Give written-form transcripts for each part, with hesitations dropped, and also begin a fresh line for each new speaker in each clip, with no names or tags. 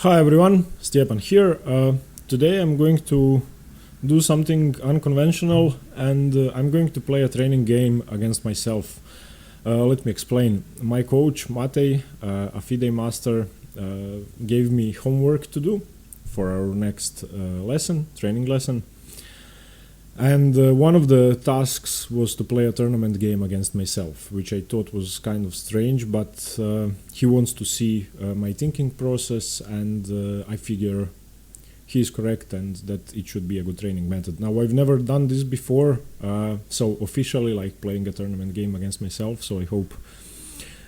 Hi everyone, Stepan here. Today I'm going to do something unconventional and I'm going to play a training game against myself. Let me explain. My coach Matej, a FIDE master, gave me homework to do for our next training lesson. And one of the tasks was to play a tournament game against myself, which I thought was kind of strange, but he wants to see my thinking process, and I figure he's correct and that it should be a good training method. Now, I've never done this before, so officially like playing a tournament game against myself, so I hope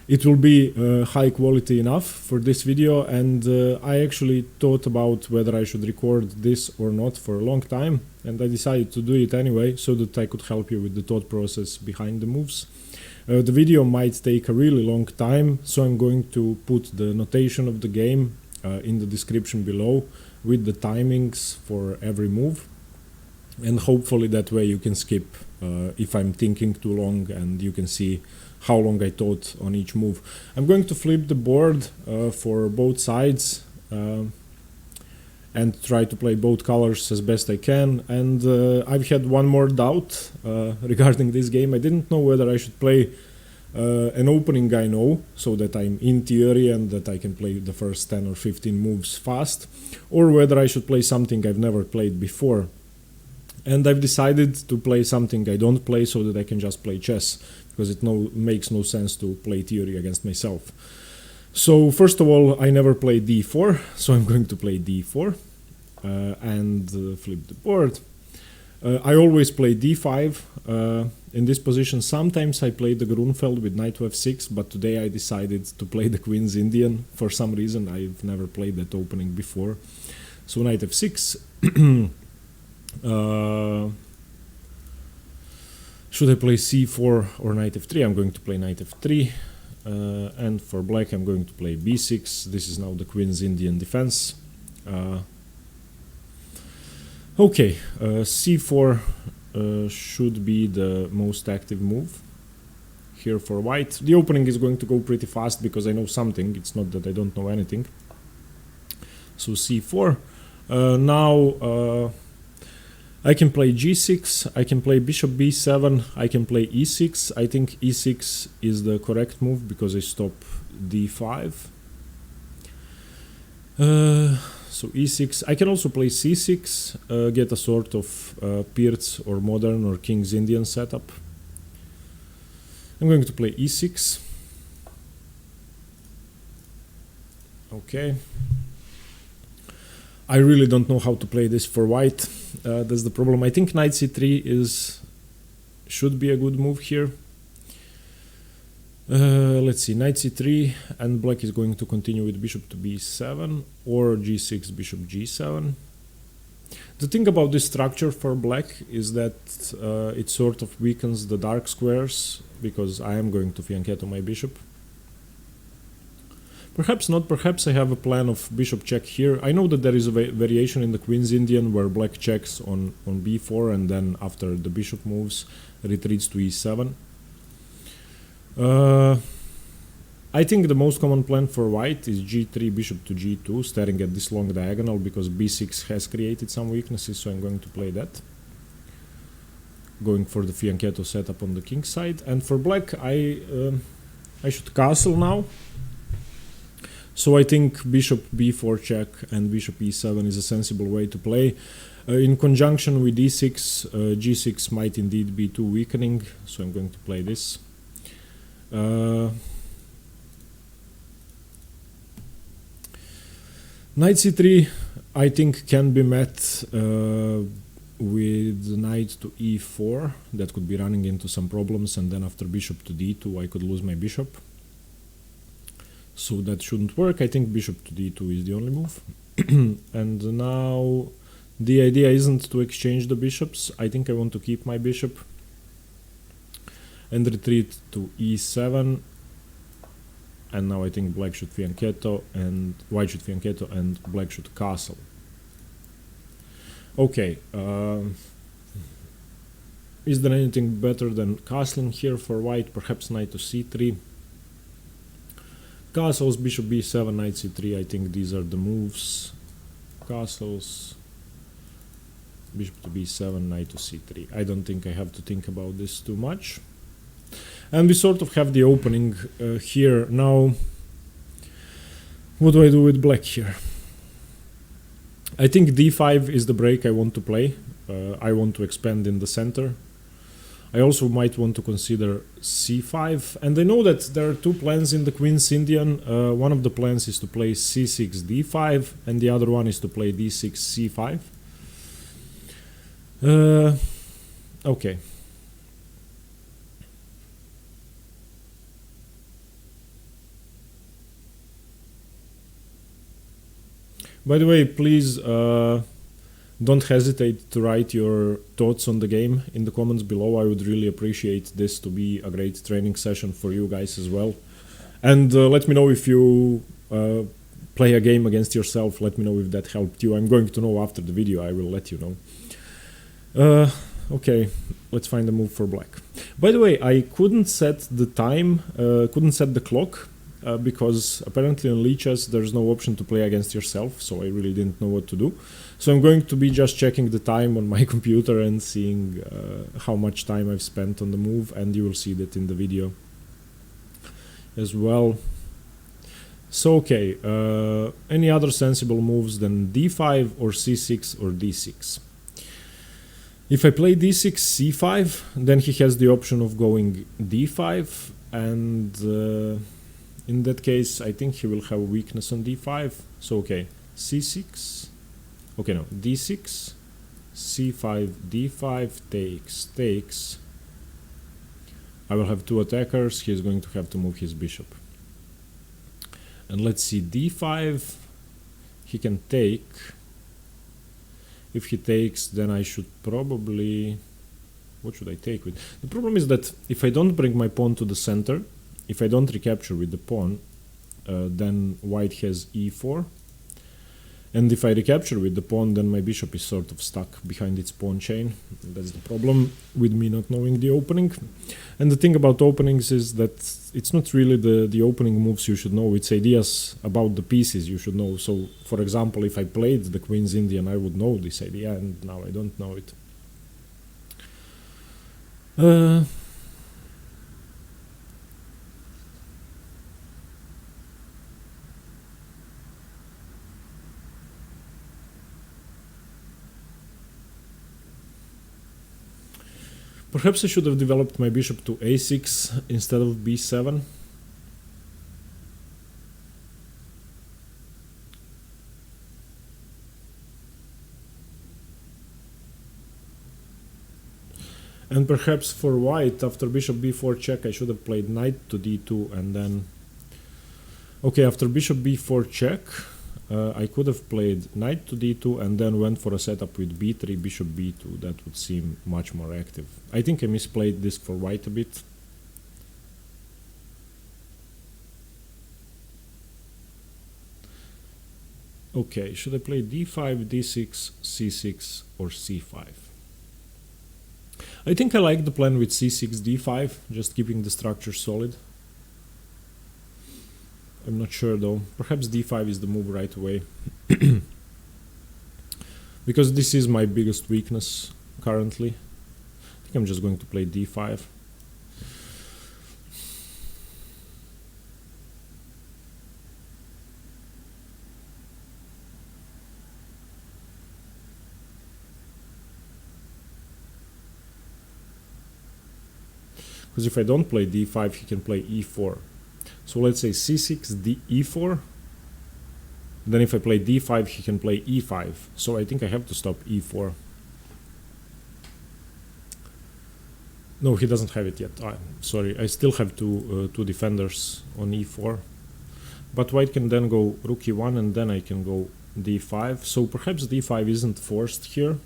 it will be high quality enough for this video. And I actually thought about whether I should record this or not for a long time, and I decided to do it anyway so that I could help you with the thought process behind the moves. The video might take a really long time, so I'm going to put the notation of the game in the description below with the timings for every move, and hopefully that way you can skip if I'm thinking too long and you can see how long I thought on each move. I'm going to flip the board for both sides and try to play both colors as best I can. And I've had one more doubt regarding this game. I didn't know whether I should play an opening I know, so that I'm in theory and that I can play the first 10 or 15 moves fast, or whether I should play something I've never played before. And I've decided to play something I don't play so that I can just play chess, because it makes no sense to play theory against myself. So first of all, I never played d4, so I'm going to play d4 and flip the board. I always play d5 in this position. Sometimes I play the Grunfeld with knight to f6, but today I decided to play the Queen's Indian for some reason. I've never played that opening before. So knight f6. Should I play c4 or knight f3? I'm going to play knight f3. And for black I'm going to play b6. This is now the Queen's Indian defense. Okay, c4 should be the most active move here for white. The opening is going to go pretty fast because I know something. It's not that I don't know anything. So c4. Now I can play g6, I can play bishop b7, I can play e6. I think e6 is the correct move because I stop d5. So e6. I can also play c6, get a sort of Pirc or modern or King's Indian setup. I'm going to play e6. Okay. I really don't know how to play this for white. That's the problem. I think knight c3 should be a good move here. Let's see, knight c3, and black is going to continue with bishop to b7 or g6, bishop g7. The thing about this structure for black is that it sort of weakens the dark squares, because I am going to fianchetto my bishop. Perhaps not, perhaps I have a plan of bishop check here. I know that there is a variation in the Queen's Indian where black checks on b4 and then after the bishop moves retreats to e7. I think the most common plan for white is g3, bishop to g2, staring at this long diagonal, because b6 has created some weaknesses, so I'm going to play that. Going for the fianchetto setup on the king side. And for black, I should castle now. So I think bishop b4 check and bishop e7 is a sensible way to play. In conjunction with e6, g6 might indeed be too weakening, so I'm going to play this. Knight c3 I think can be met with knight to e4. That could be running into some problems, and then after bishop to d2 I could lose my bishop. So that shouldn't work. I think bishop to d2 is the only move. And now the idea isn't to exchange the bishops. I think I want to keep my bishop and retreat to e7. And now I think black should fianchetto and white should fianchetto and black should castle. Okay. Is there anything better than castling here for white? Perhaps knight to c3. Castles, bishop b7, knight c3, I think these are the moves. Castles, bishop to b7, knight to c3. I don't think I have to think about this too much. And we sort of have the opening here. Now, what do I do with black here? I think d5 is the break I want to play. I want to expand in the center. I also might want to consider c5. And I know that there are two plans in the Queen's Indian. One of the plans is to play c6, d5, and the other one is to play d6, c5. Okay. By the way, please don't hesitate to write your thoughts on the game in the comments below. I would really appreciate this to be a great training session for you guys as well. And let me know if you play a game against yourself. Let me know if that helped you. I'm going to know after the video. I will let you know. Okay, let's find a move for black. By the way, I couldn't set the time, couldn't set the clock. Because apparently on Lichess there's no option to play against yourself, so I really didn't know what to do. So I'm going to be just checking the time on my computer and seeing how much time I've spent on the move, and you will see that in the video as well. So okay, any other sensible moves than d5 or c6 or d6? If I play d6, c5, then he has the option of going d5, and in that case, I think he will have a weakness on d5. So, okay, c6. Okay, no, d6, c5, d5, takes. I will have two attackers. He is going to have to move his bishop. And let's see, d5. He can take. If he takes, then I should probably... What should I take with? The problem is that if I don't bring my pawn to the center, if I don't recapture with the pawn, then white has e4. And if I recapture with the pawn, then my bishop is sort of stuck behind its pawn chain. That's the problem with me not knowing the opening. And the thing about openings is that it's not really the opening moves you should know, it's ideas about the pieces you should know. So, for example, if I played the Queen's Indian, I would know this idea, and now I don't know it. Perhaps I should have developed my bishop to a6 instead of b7. And perhaps for white, after bishop b4 check, I should have played knight to d2 and then... Okay, after bishop b4 check, I could have played knight to d2 and then went for a setup with b3, bishop b2. That would seem much more active. I think I misplayed this for white a bit. Okay, should I play d5, d6, c6 or c5? I think I like the plan with c6, d5, just keeping the structure solid. I'm not sure though. Perhaps d5 is the move right away. Because this is my biggest weakness currently. I think I'm just going to play d5. Because if I don't play d5, he can play e4. So let's say c6, e4. Then if I play d5, he can play e5. So I think I have to stop e4. No, he doesn't have it yet. Sorry, I still have two defenders on e4. But white can then go rook e1 and then I can go d5. So perhaps d5 isn't forced here.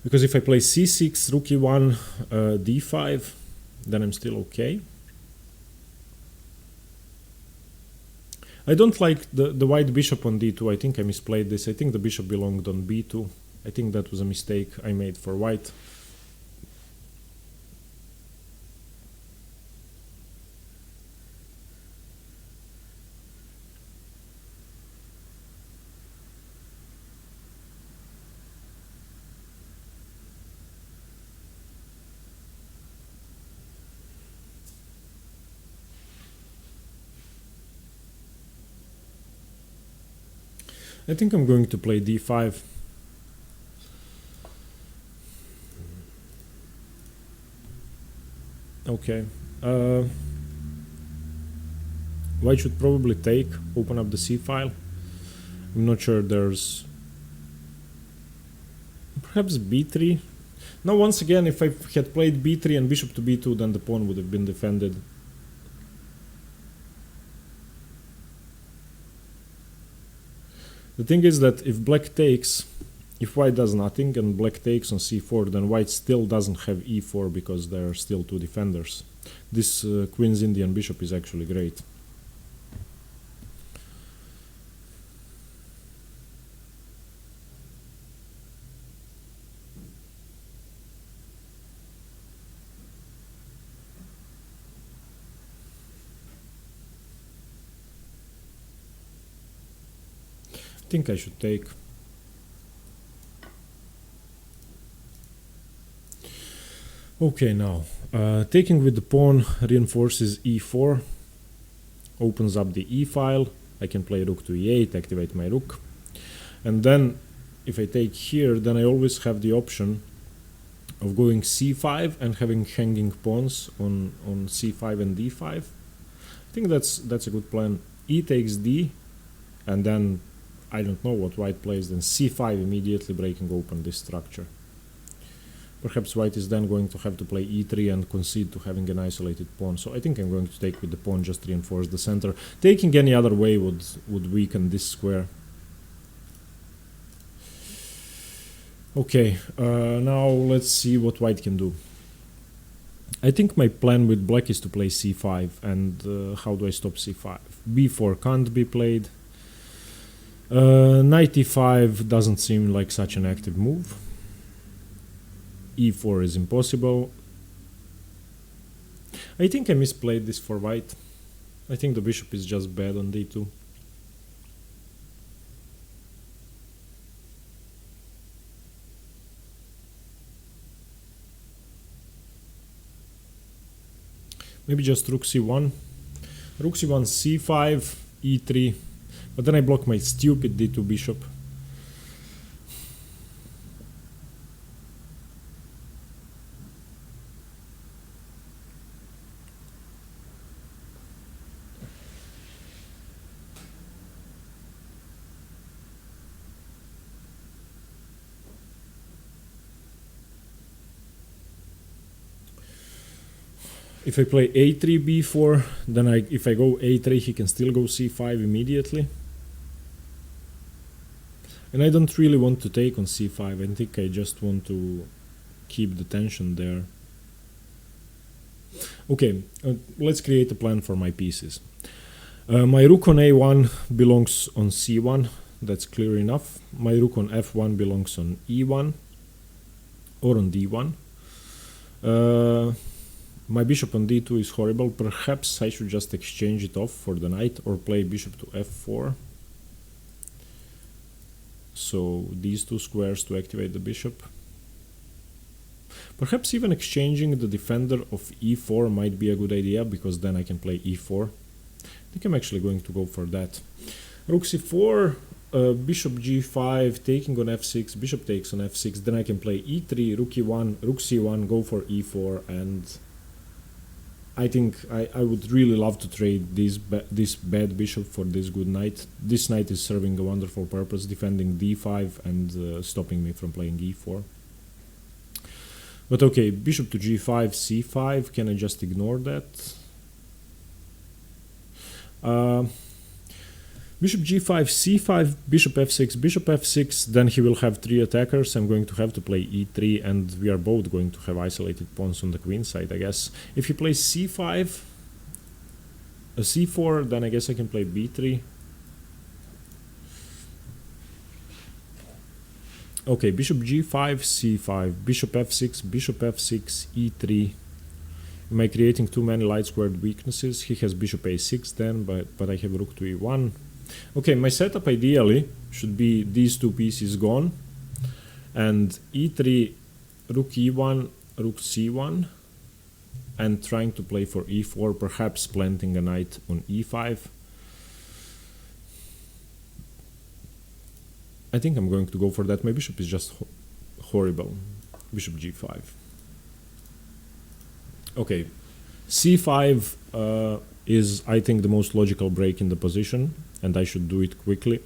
Because if I play c6, rook e1, d5, then I'm still okay. I don't like the white bishop on d2. I think I misplayed this. I think the bishop belonged on b2. I think that was a mistake I made for white. I think I'm going to play d5. Okay. White should probably take, open up the C file. I'm not sure there's... Perhaps b3. Now once again, if I had played b3 and bishop to b2, then the pawn would have been defended. The thing is that if black takes, if white does nothing and black takes on c4, then white still doesn't have e4 because there are still two defenders. This Queen's Indian bishop is actually great. I think I should take. Okay, now taking with the pawn reinforces e4, opens up the e file. I can play rook to e8, activate my rook, and then if I take here, then I always have the option of going c5 and having hanging pawns on c5 and d5. I think that's a good plan. E takes d, and then I don't know what white plays, then c5 immediately breaking open this structure. Perhaps white is then going to have to play e3 and concede to having an isolated pawn. So I think I'm going to take with the pawn, just reinforce the center. Taking any other way would weaken this square. Okay, now let's see what white can do. I think my plan with black is to play c5, and how do I stop c5? b4 can't be played. Knight e5 doesn't seem like such an active move. e4 is impossible. I think I misplayed this for white. I think the bishop is just bad on d2. Maybe just rook c1. Rook c1, c5, e3. But then I block my stupid d2 bishop. If I play a3 b4, then if I go a3, he can still go c5 immediately. And I don't really want to take on c5. I think I just want to keep the tension there. Okay, let's create a plan for my pieces. My rook on a1 belongs on c1. That's clear enough. My rook on f1 belongs on e1 or on d1. My bishop on d2 is horrible. Perhaps I should just exchange it off for the knight or play bishop to f4. So these two squares to activate the bishop. Perhaps even exchanging the defender of e4 might be a good idea, because then I can play e4. I think I'm actually going to go for that. Rook c4, bishop g5, taking on f6, bishop takes on f6, then I can play e3, rook e1, rook c1, go for e4, and I think I would really love to trade this bad bishop for this good knight. This knight is serving a wonderful purpose, defending d5 and stopping me from playing e4. But okay, bishop to g5, c5, can I just ignore that? Bishop g5, c5, bishop f6, then he will have three attackers. I'm going to have to play e3, and we are both going to have isolated pawns on the queen side, I guess. If he plays c5, c4, then I guess I can play b3. Okay, bishop g5, c5, bishop f6, e3. Am I creating too many light squared weaknesses? He has bishop a6 then, but I have rook to e1. Okay, my setup ideally should be these two pieces gone, and e3, rook e1, rook c1, and trying to play for e4, perhaps planting a knight on e5. I think I'm going to go for that. My bishop is just horrible. Bishop g5. Okay, c5 is, I think, the most logical break in the position, and I should do it quickly.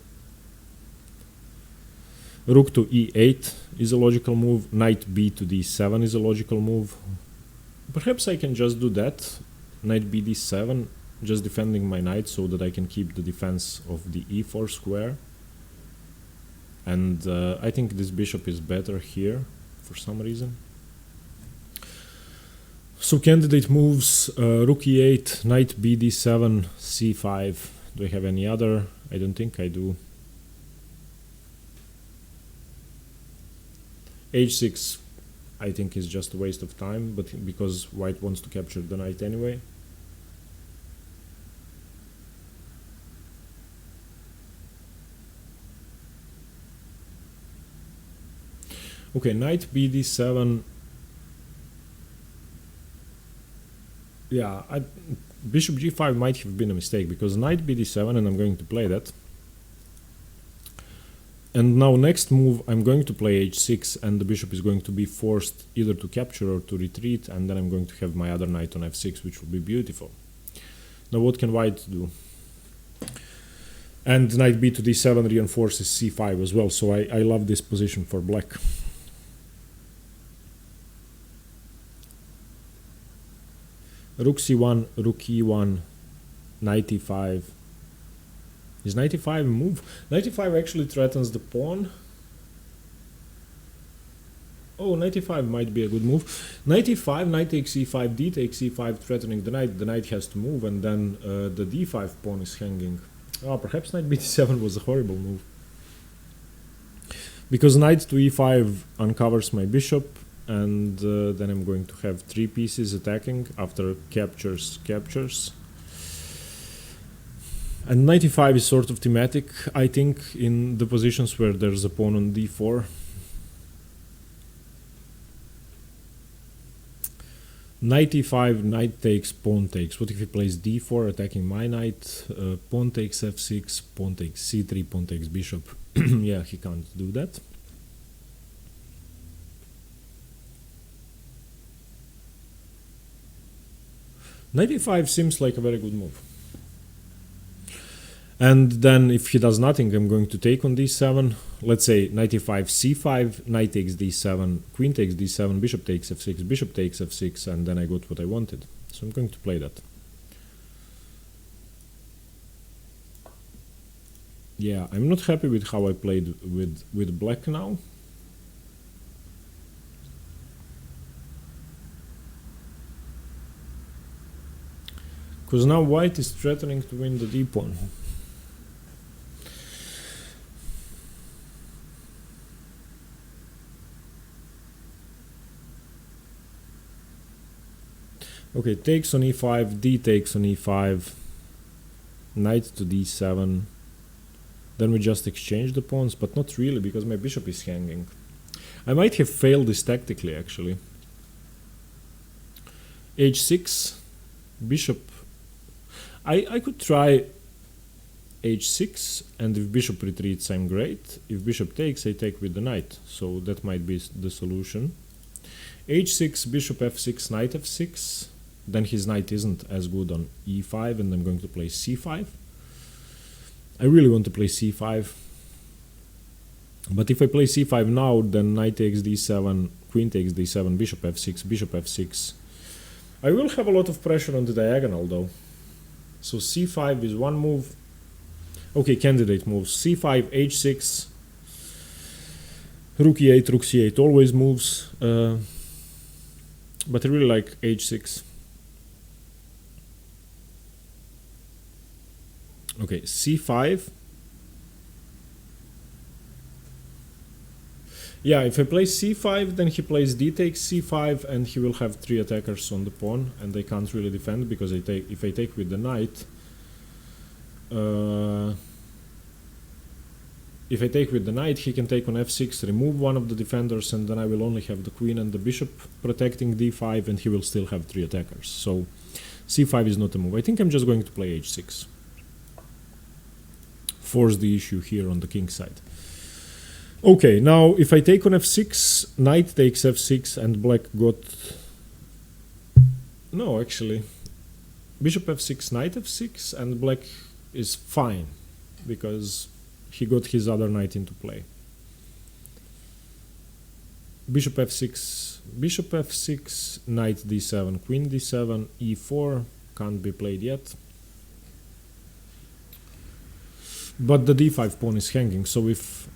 Rook to e8 is a logical move. Knight b to d7 is a logical move. Perhaps I can just do that. Knight bd7, just defending my knight so that I can keep the defense of the e4 square. And I think this bishop is better here for some reason. So candidate moves, rook e8, knight bd7, c5. Do I have any other? I don't think I do. h6, I think, is just a waste of time, but because white wants to capture the knight anyway. Okay, knight bd7. Yeah, bishop g5 might have been a mistake, because knight bd7, and I'm going to play that. And now next move, I'm going to play h6, and the bishop is going to be forced either to capture or to retreat, and then I'm going to have my other knight on f6, which will be beautiful. Now what can white do? And knight b to d7 reinforces c5 as well, so I love this position for black. Rook c1, rook e1, knight e5. Is knight e5 a move? Knight e5 actually threatens the pawn. Oh, knight e5 might be a good move. Knight e5, knight takes e5, d takes e5, threatening the knight. The knight has to move, and then the d5 pawn is hanging. Oh, perhaps knight b7 was a horrible move. Because knight to e5 uncovers my bishop, and then I'm going to have three pieces attacking after captures. And knight e5 is sort of thematic, I think, in the positions where there's a pawn on d4. Knight e5, knight takes, pawn takes. What if he plays d4, attacking my knight? Pawn takes f6, pawn takes c3, pawn takes bishop. Yeah, he can't do that. Knight e5 seems like a very good move. And then if he does nothing, I'm going to take on d7. Let's say knight e5, c5, knight takes d7, queen takes d7, bishop takes f6, bishop takes f6, and then I got what I wanted. So I'm going to play that. Yeah, I'm not happy with how I played with black now. Because now white is threatening to win the d-pawn. Okay, takes on e5, d takes on e5, knight to d7. Then we just exchange the pawns, but not really, because my bishop is hanging. I might have failed this tactically, actually. h6, bishop. I could try h6, and if bishop retreats, I'm great. If bishop takes, I take with the knight, so that might be the solution. h6, bishop f6, knight f6. Then his knight isn't as good on e5, and I'm going to play c5. I really want to play c5. But if I play c5 now, then knight takes d7, queen takes d7, bishop f6, bishop f6. I will have a lot of pressure on the diagonal, though. So c5 is one move. Okay, candidate moves. c5, h6, rook e8, rook c8 always moves. But I really like h6. Okay, c5. Yeah, if I play c5, then he plays d takes c5, and he will have three attackers on the pawn, and I can't really defend because if I take with the knight, if I take with the knight, he can take on f6, remove one of the defenders, and then I will only have the queen and the bishop protecting d5, and he will still have three attackers. So c5 is not a move. I think I'm just going to play h6. Force the issue here on the king side. Okay, now if I take on f6, knight takes f6 and black got... No, actually. Bishop f6, knight f6 and black is fine because he got his other knight into play. Bishop f6, knight d7, queen d7, e4 can't be played yet. But the d5 pawn is hanging, so if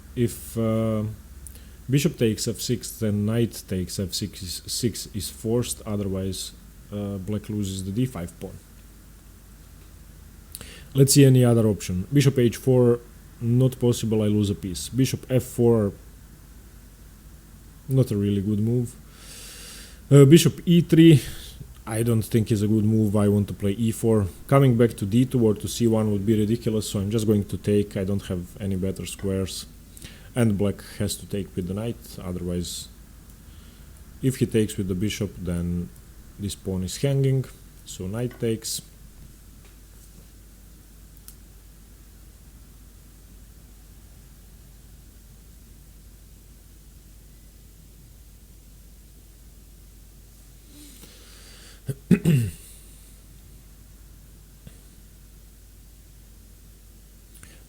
bishop takes f6, then knight takes f6 is forced, otherwise black loses the d5 pawn. Let's see any other option. Bishop h4, not possible, I lose a piece. Bishop f4, not a really good move. Bishop e3, I don't think is a good move, I want to play e4. Coming back to d2 or to c1 would be ridiculous, so I'm just going to take, I don't have any better squares. And black has to take with the knight, otherwise if he takes with the bishop then this pawn is hanging, so knight takes.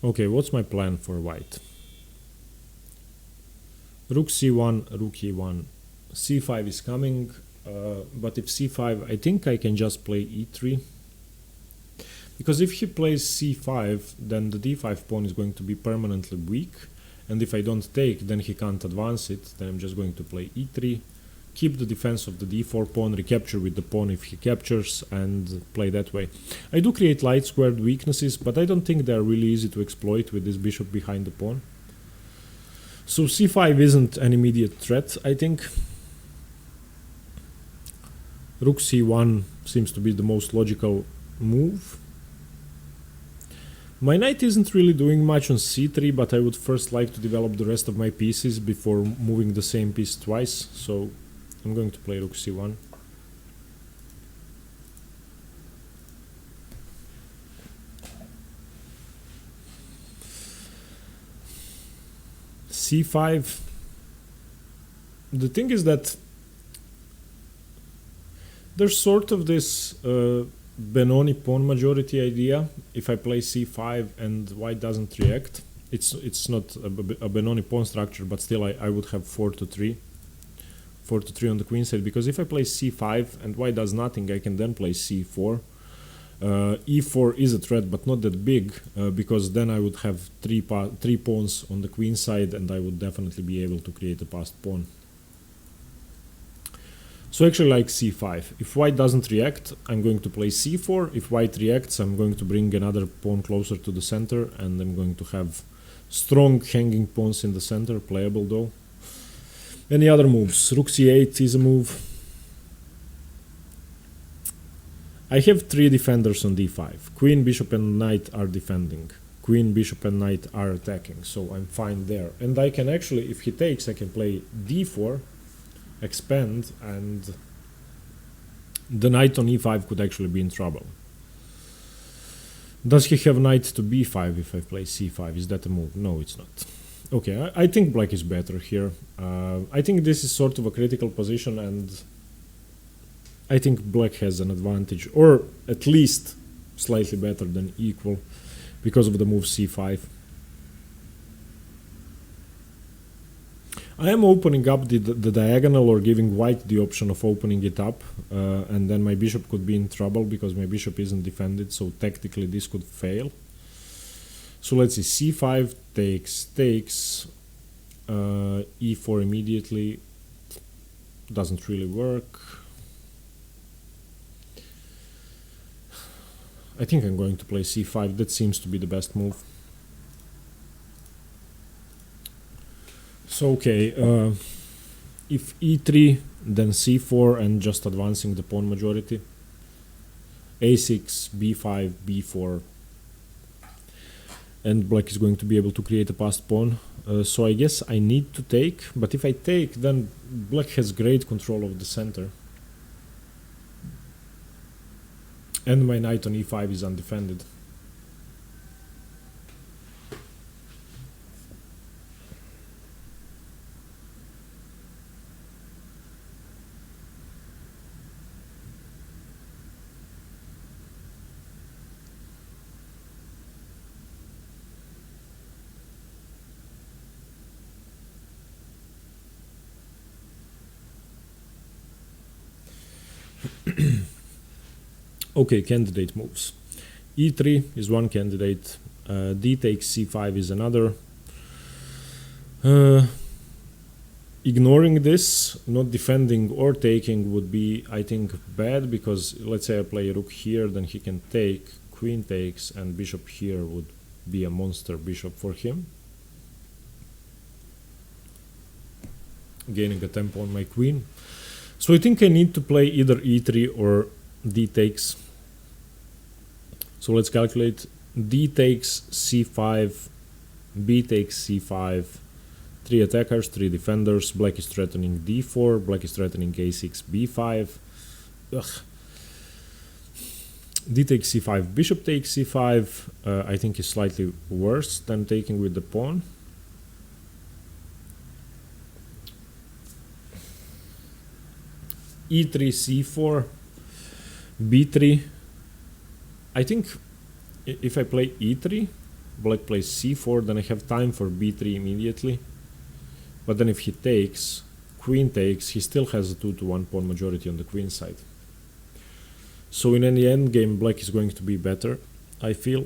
Okay, what's my plan for white? Rook c1, rook e1, c5 is coming, but if c5, I think I can just play e3. Because if he plays c5, then the d5 pawn is going to be permanently weak, and if I don't take, then he can't advance it, then I'm just going to play e3, keep the defense of the d4 pawn, recapture with the pawn if he captures, and play that way. I do create light squared weaknesses, but I don't think they're really easy to exploit with this bishop behind the pawn. So c5 isn't an immediate threat, I think. Rook c1 seems to be the most logical move. My knight isn't really doing much on c3, but I would first like to develop the rest of my pieces before moving the same piece twice, so I'm going to play rook c1. c5. The thing is that there's sort of this Benoni pawn majority idea. If I play c5 and white doesn't react, it's not a Benoni pawn structure, but still I would have 4 to 3 on the queen side, because if I play c5 and white does nothing, I can then play c4. e4 is a threat, but not that big, because then I would have three pawns on the queen side, and I would definitely be able to create a passed pawn. So actually like c5. If white doesn't react, I'm going to play c4. If white reacts, I'm going to bring another pawn closer to the center, and I'm going to have strong hanging pawns in the center, playable though. Any other moves? Rook c8 is a move. I have 3 defenders on d5. Queen, bishop and knight are defending. Queen, bishop and knight are attacking, so I'm fine there. And I can actually, if he takes, I can play d4, expand, and the knight on e5 could actually be in trouble. Does he have knight to b5 if I play c5? Is that a move? No, it's not. Okay, I think black is better here. I think this is sort of a critical position, and I think black has an advantage, or at least slightly better than equal, because of the move c5. I am opening up the diagonal, or giving white the option of opening it up, and then my bishop could be in trouble because my bishop isn't defended, so tactically this could fail. So let's see, c5 takes, e4 immediately, doesn't really work. I think I'm going to play c5, that seems to be the best move. So okay, if e3, then c4 and just advancing the pawn majority. a6, b5, b4. And black is going to be able to create a passed pawn. So I guess I need to take, but if I take, then black has great control of the center. And my knight on e5 is undefended. Okay, candidate moves. E3 is one candidate, d takes c5 is another. Ignoring this, not defending or taking would be, I think, bad, because let's say I play rook here, then he can take, queen takes, and bishop here would be a monster bishop for him, gaining a tempo on my queen. So I think I need to play either e3 or d takes. So let's calculate. D takes c5, b takes c5, 3 attackers, 3 defenders. Black is threatening d4, black is threatening a6, b5. Ugh. D takes c5, bishop takes c5, I think is slightly worse than taking with the pawn. E3, c4, b3. I think if I play e3, black plays c4, then I have time for b3 immediately. But then if he takes, queen takes, he still has a 2-to-1 pawn majority on the queen side. So in any endgame, black is going to be better, I feel.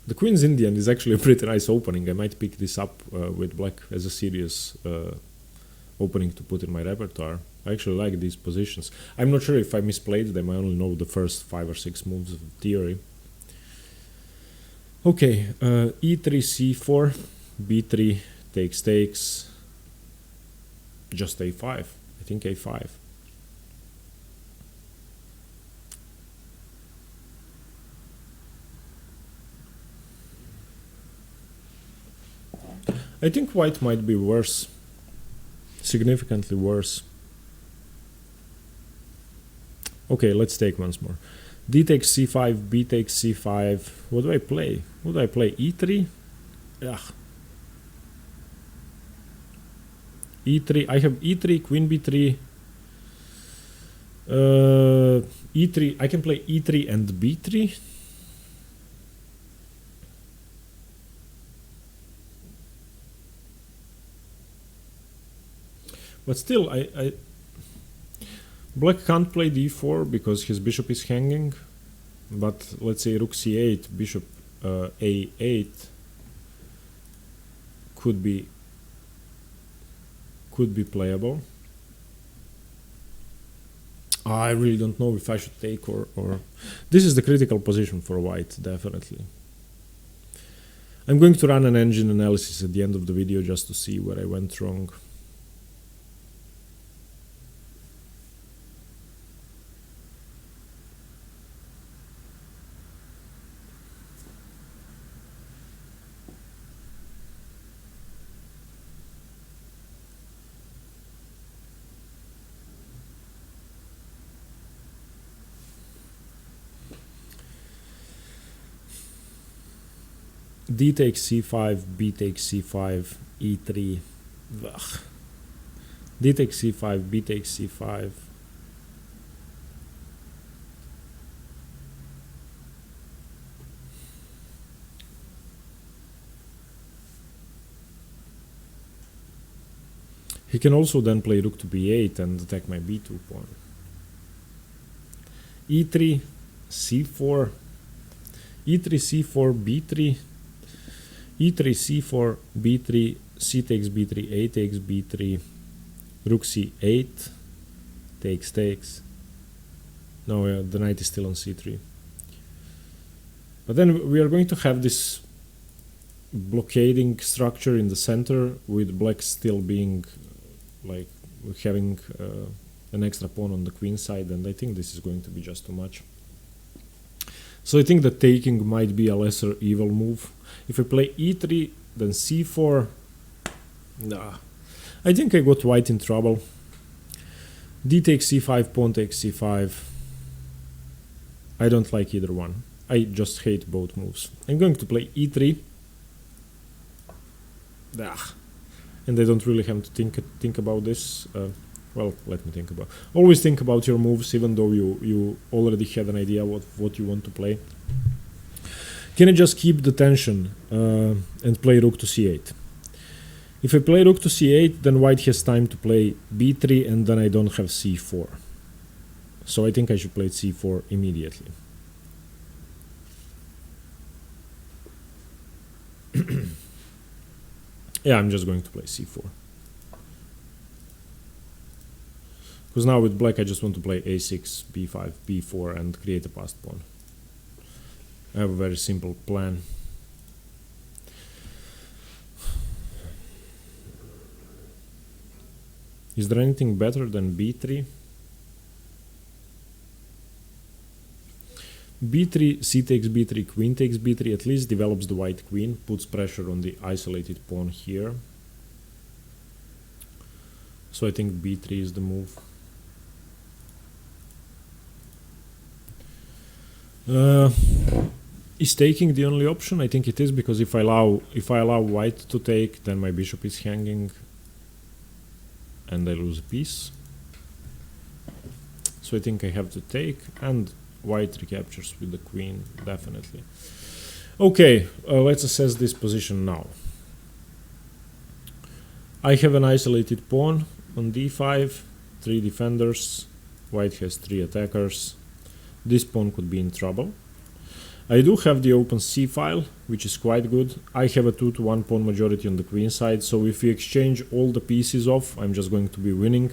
The queen's Indian is actually a pretty nice opening. I might pick this up with black as a serious opening to put in my repertoire. I actually like these positions. I'm not sure if I misplayed them, I only know the first 5 or 6 moves of theory. Okay, e3, c4, b3, takes, just a5, I think a5. I think white might be worse, significantly worse. Okay, let's take once more. D takes c5, b takes c5. What do I play? Would I play e3? Ugh. E3, I have e3, queen b3. E3, I can play e3 and b3. But still, black can't play d4 because his bishop is hanging. But let's say rook c8, bishop a8 could be playable. I really don't know if I should take or this is the critical position for white, definitely. I'm going to run an engine analysis at the end of the video just to see where I went wrong. D takes c5, b takes c5, e3. Ugh. D takes c5, b takes c5. He can also then play rook to b8 and attack my b2 pawn. e3, c4, e3, c4, b3. E3, c4, b3, c takes b3, a takes b3, rook c8, takes. No, the knight is still on c3. But then we are going to have this blockading structure in the center, with black still being like having an extra pawn on the queen side, and I think this is going to be just too much. So I think that taking might be a lesser evil move. If I play e3, then c4, nah. I think I got white in trouble. D takes c5, pawn takes c5. I don't like either one. I just hate both moves. I'm going to play e3. And I don't really have to think about this. Well, let me think about. Always think about your moves, even though you already had an idea what you want to play. Can I just keep the tension and play rook to c8? If I play rook to c8, then white has time to play b3, and then I don't have c4. So I think I should play c4 immediately. Yeah, I'm just going to play c4. Because now with black I just want to play a6, b5, b4 and create a passed pawn. I have a very simple plan. Is there anything better than b3? b3, c takes b3, queen takes b3 at least develops the white queen, puts pressure on the isolated pawn here. So I think b3 is the move. Is taking the only option? I think it is, because if I allow white to take, then my bishop is hanging and I lose a piece. So I think I have to take, and white recaptures with the queen, definitely. Okay, let's assess this position now. I have an isolated pawn on d5, 3 defenders, white has 3 attackers. This pawn could be in trouble. I do have the open c file, which is quite good. I have a 2-to-1 pawn majority on the queen side, so if we exchange all the pieces off, I'm just going to be winning.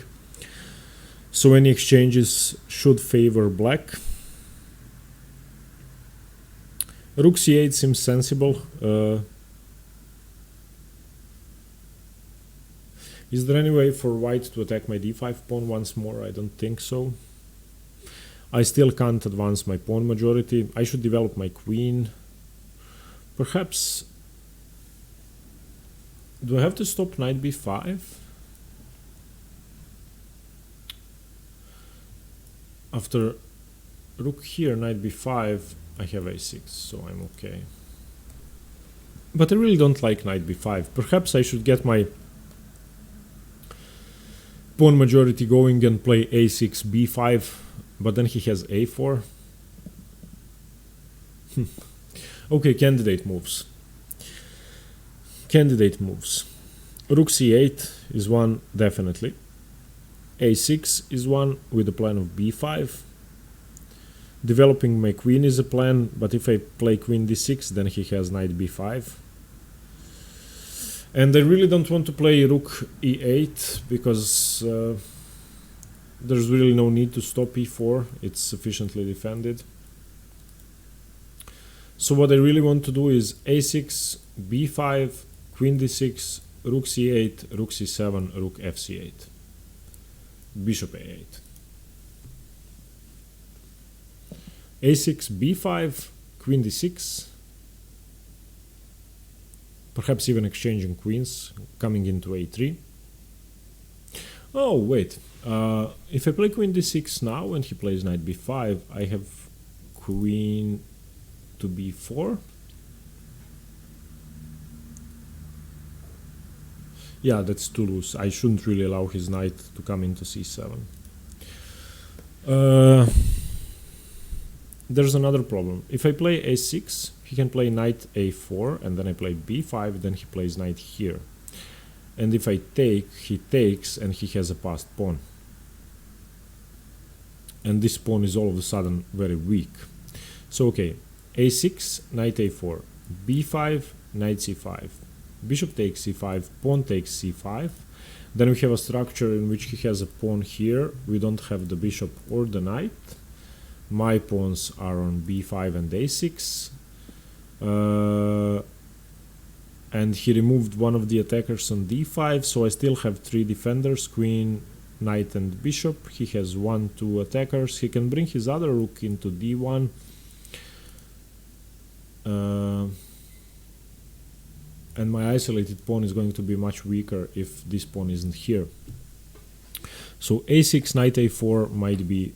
So any exchanges should favor black. Rook c8 seems sensible. Is there any way for white to attack my d5 pawn once more? I don't think so. I still can't advance my pawn majority. I should develop my queen. Perhaps... do I have to stop knight b5? After rook here, knight b5, I have a6, so I'm okay. But I really don't like knight b5. Perhaps I should get my pawn majority going and play a6, b5, but then he has a4. Okay, candidate moves. Candidate moves. Rook c8 is one, definitely. a6 is one with a plan of b5. Developing my queen is a plan, but if I play queen d6, then he has knight b5. And I really don't want to play rook e8, because there's really no need to stop e4, it's sufficiently defended. So what I really want to do is a6, b5, queen d6, rook c8, rook c7, rook fc8, bishop a8. a6, b5, queen d6, perhaps even exchanging queens, coming into a3. Oh, wait. If I play queen d6 now and he plays knight b5, I have queen to b4. Yeah, that's too loose. I shouldn't really allow his knight to come into c7. There's another problem. If I play a6, he can play knight a4, and then I play b5, then he plays knight here. And if I take, he takes, and he has a passed pawn. And this pawn is all of a sudden very weak. So okay, a6, knight a4, b5, knight c5, bishop takes c5, pawn takes c5. Then we have a structure in which he has a pawn here. We don't have the bishop or the knight. My pawns are on b5 and a6. And he removed one of the attackers on d5, so I still have 3 defenders, queen, knight and bishop. He has 1, 2 attackers. He can bring his other rook into d1. And my isolated pawn is going to be much weaker if this pawn isn't here. So a6, knight a4 might be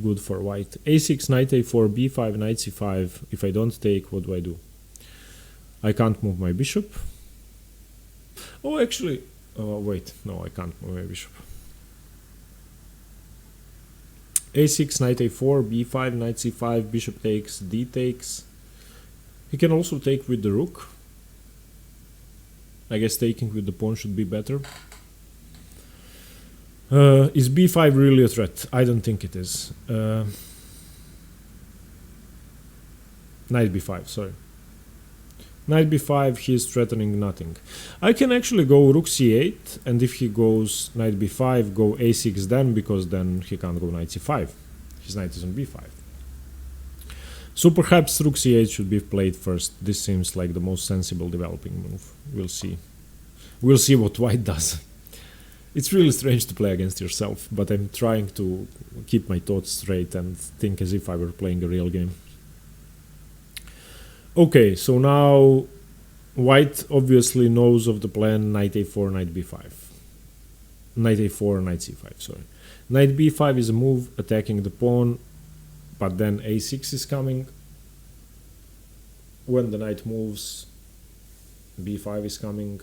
good for white. a6, knight a4, b5, knight c5. If I don't take, what do I do? I can't move my bishop. Oh, actually, wait, no, I can't move my bishop. a6, knight a4, b5, knight c5, bishop takes, d takes. He can also take with the rook. I guess taking with the pawn should be better. Is b5 really a threat? I don't think it is. Knight b5, sorry. Knight b5, he is threatening nothing. I can actually go rook c8, and if he goes knight b5, go a6 then, because then he can't go knight c5. His knight is on b5. So perhaps rook c8 should be played first. This seems like the most sensible developing move. We'll see. We'll see what white does. It's really strange to play against yourself, but I'm trying to keep my thoughts straight and think as if I were playing a real game. Okay, so now white obviously knows of the plan knight a4, knight b5. Knight a4, knight c5, sorry. Knight b5 is a move attacking the pawn, but then a6 is coming. When the knight moves, b5 is coming.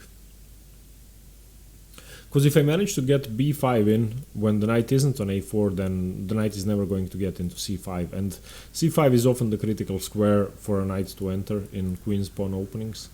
Because if I manage to get b5 in when the knight isn't on a4, then the knight is never going to get into c5. And c5 is often the critical square for a knight to enter in queen's pawn openings.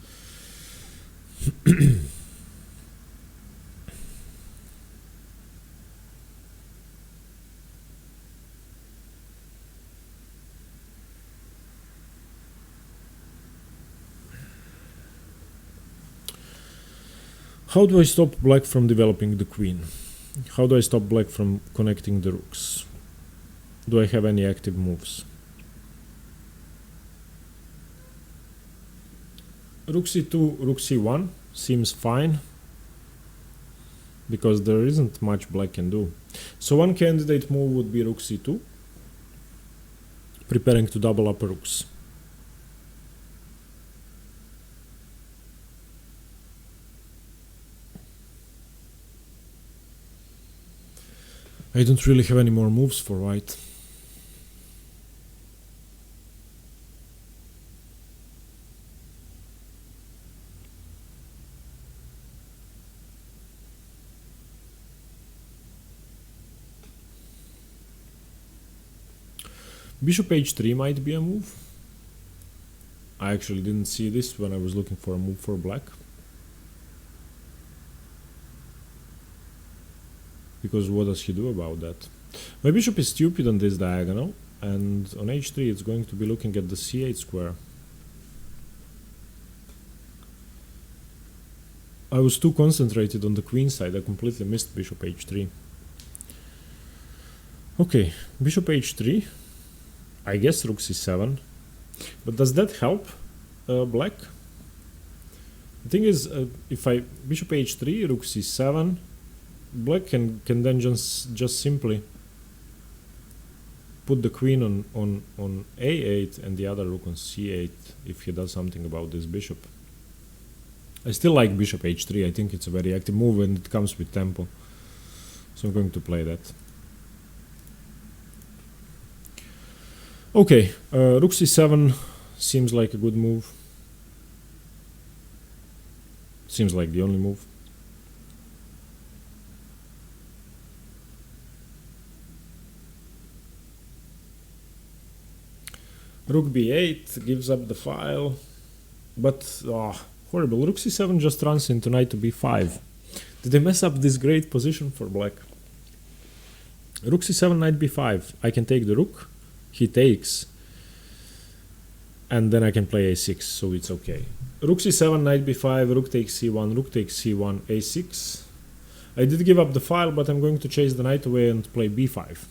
How do I stop black from developing the queen? How do I stop black from connecting the rooks? Do I have any active moves? Rook c2, rook c1 seems fine, because there isn't much black can do. So one candidate move would be rook c2, preparing to double up rooks. I don't really have any more moves for white. Bishop h3 might be a move. I actually didn't see this when I was looking for a move for black. Because what does he do about that? My bishop is stupid on this diagonal, and on h3 it's going to be looking at the c8 square. I was too concentrated on the queen side, I completely missed bishop h3. Okay, bishop h3, I guess rook c7, but does that help black? The thing is, if I bishop h3, rook c7, black can then just simply put the queen on a8 and the other rook on c8 if he does something about this bishop. I still like bishop h3, I think it's a very active move and it comes with tempo. So I'm going to play that. Okay, rook c7 seems like a good move. Seems like the only move. Rook b8 gives up the file, but horrible. Rook c7 just runs into knight to b5. Did they mess up this great position for black? Rook c7, knight b5. I can take the rook, he takes, and then I can play a6, so it's okay. Rook c7, knight b5, rook takes c1, rook takes c1, a6. I did give up the file, but I'm going to chase the knight away and play b5.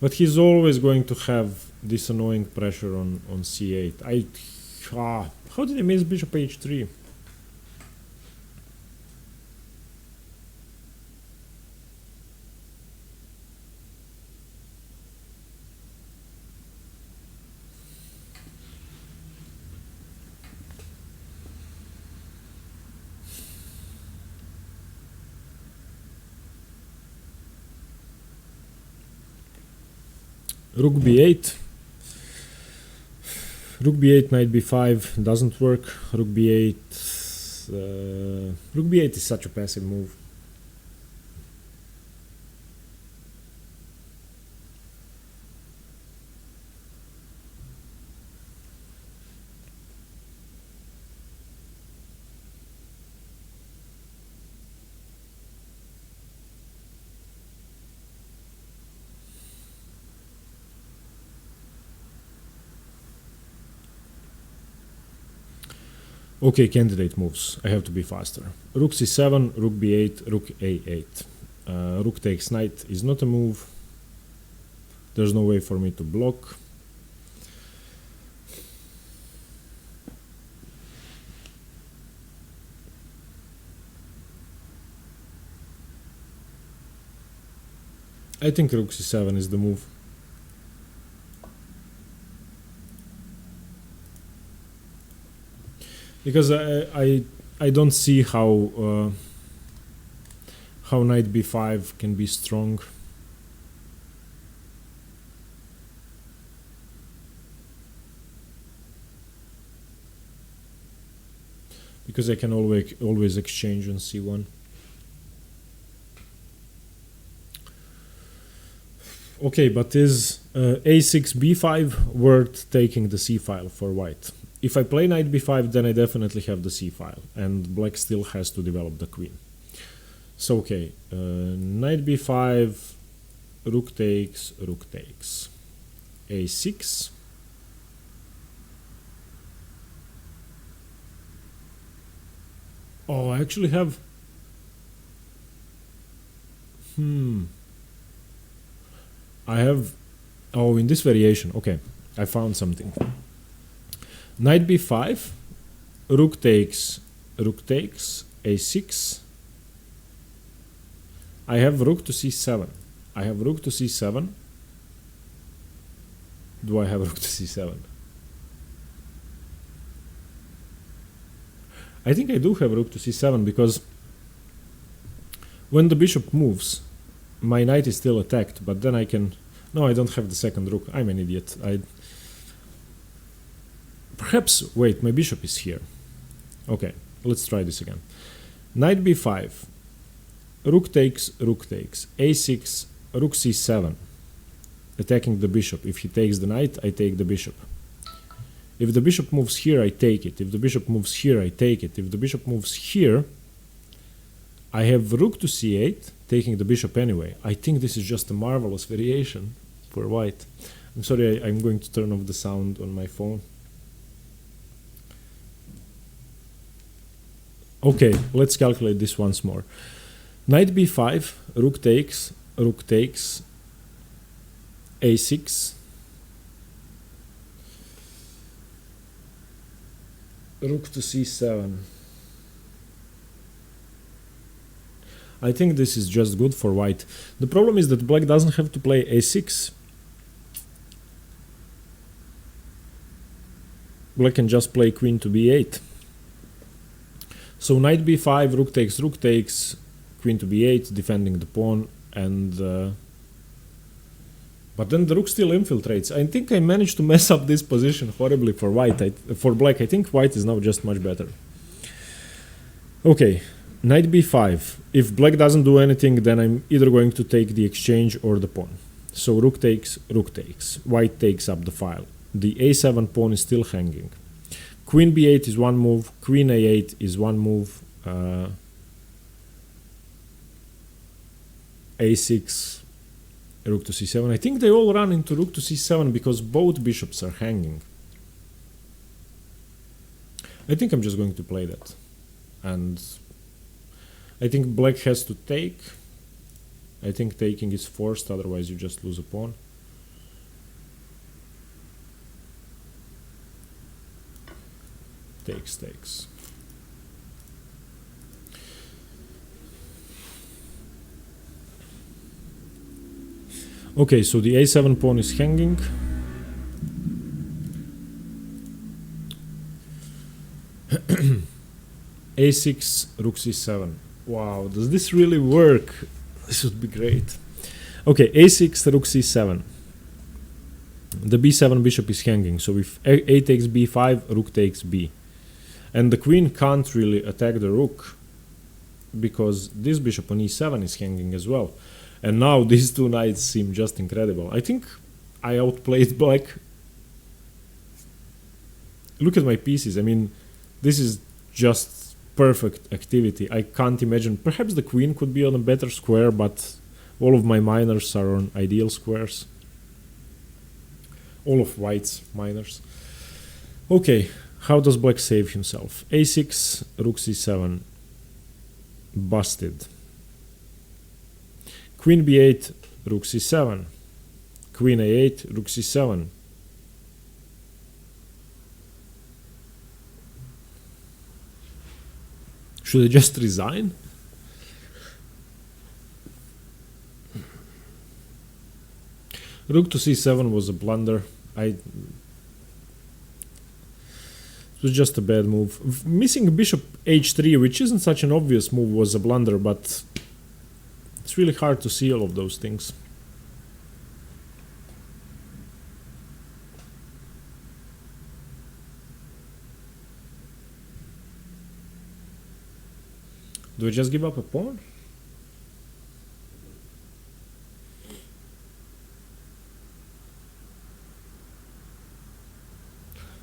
But he's always going to have this annoying pressure on c8. How did I miss bishop h3? Rook b8. Rook b8, knight b5 doesn't work. Rook b8. Rook b8 is such a passive move. Okay, candidate moves. I have to be faster. Rook c7, rook b8, rook a8. Rook takes knight is not a move. There's no way for me to block. I think rook c7 is the move. Because I don't see how knight b5 can be strong. Because I can always exchange on c1. Okay, but is a6 b5 worth taking the c file for white? If I play knight b5, then I definitely have the c file, and black still has to develop the queen. So okay, knight b5, rook takes, a6. Oh, I actually have... I have... Oh, in this variation, okay, I found something. Knight b5, rook takes, a6. I have rook to c7. Do I have rook to c7? I think I do have rook to c7 because when the bishop moves, my knight is still attacked, but then I can... No, I don't have the second rook. I'm an idiot. Perhaps... Wait, my bishop is here. Okay, let's try this again. Knight b5. Rook takes, a6, rook c7. Attacking the bishop. If he takes the knight, I take the bishop. If the bishop moves here, I take it. If the bishop moves here, I take it. If the bishop moves here, I have rook to c8, taking the bishop anyway. I think this is just a marvelous variation for white. I'm sorry, I'm going to turn off the sound on my phone. Okay, let's calculate this once more. Knight b5, rook takes, a6, rook to c7. I think this is just good for white. The problem is that black doesn't have to play a6. Black can just play queen to b8. So knight b5, rook takes, queen to b8, defending the pawn, and but then the rook still infiltrates. I think I managed to mess up this position horribly for white. For black, I think white is now just much better. Okay, knight b5. If black doesn't do anything, then I'm either going to take the exchange or the pawn. So rook takes, white takes up the file. The a7 pawn is still hanging. Queen b8 is one move, queen a8 is one move, a6, rook to c7. I think they all run into rook to c7 because both bishops are hanging. I think I'm just going to play that. And I think black has to take. I think taking is forced, otherwise you just lose a pawn. Takes. Okay, so the a7 pawn is hanging. a6, rook c7. Wow, does this really work? This would be great. Okay, a6, rook c7. The b7 bishop is hanging, so if a takes b5, rook takes b. And the queen can't really attack the rook because this bishop on e7 is hanging as well. And now these two knights seem just incredible. I think I outplayed black. Look at my pieces. I mean, this is just perfect activity. I can't imagine. Perhaps the queen could be on a better square, but all of my minors are on ideal squares. All of white's minors. Okay, How does black save himself? a6, rook c7, busted. Queen b8, rook c7, queen a8, rook c7. Should I just resign? Rook to c7 was a blunder. It was just a bad move. Missing bishop h3, which isn't such an obvious move, was a blunder, but it's really hard to see all of those things. Do I just give up a pawn?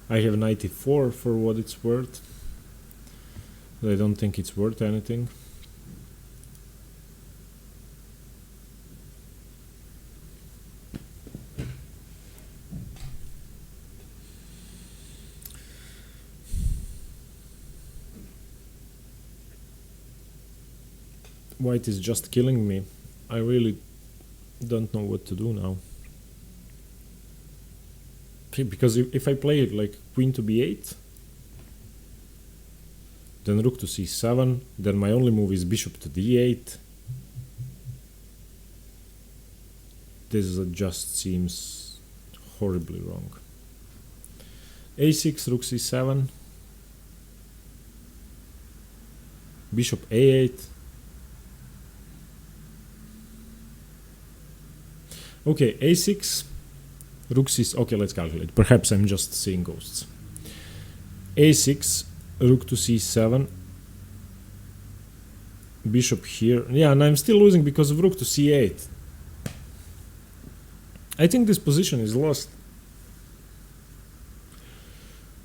I have 94 for what it's worth. I don't think it's worth anything. White is just killing me. I really don't know what to do now. Because if I play it like queen to b8, then rook to c7, then my only move is bishop to d8. This just seems horribly wrong. a6, rook c7, bishop a8. Okay, a6, rook c. Okay, let's calculate. Perhaps I'm just seeing ghosts. a6, rook to c7, bishop here. Yeah, and I'm still losing because of rook to c8. I think this position is lost.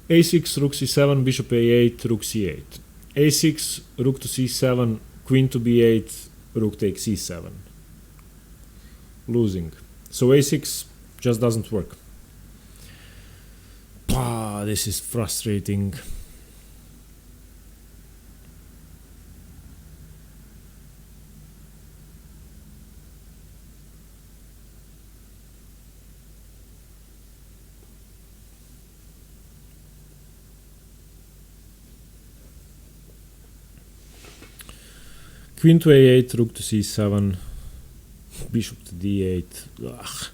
a6, rook c7, bishop a8, rook c8. a6, rook to c7, queen to b8, rook takes c7. Losing. So a6 just doesn't work. This is frustrating. Queen to a8, rook to c7, bishop to d8. Ugh.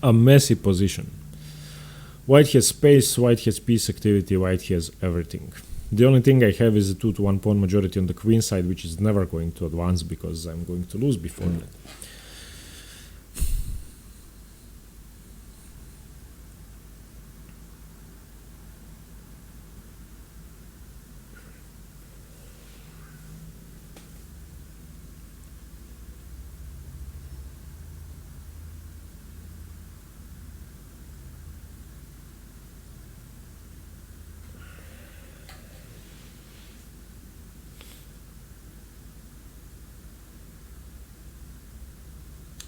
A messy position. White has space, white has piece activity, white has everything. The only thing I have is a 2 to 1 pawn majority on the queen side, which is never going to advance because I'm going to lose before that.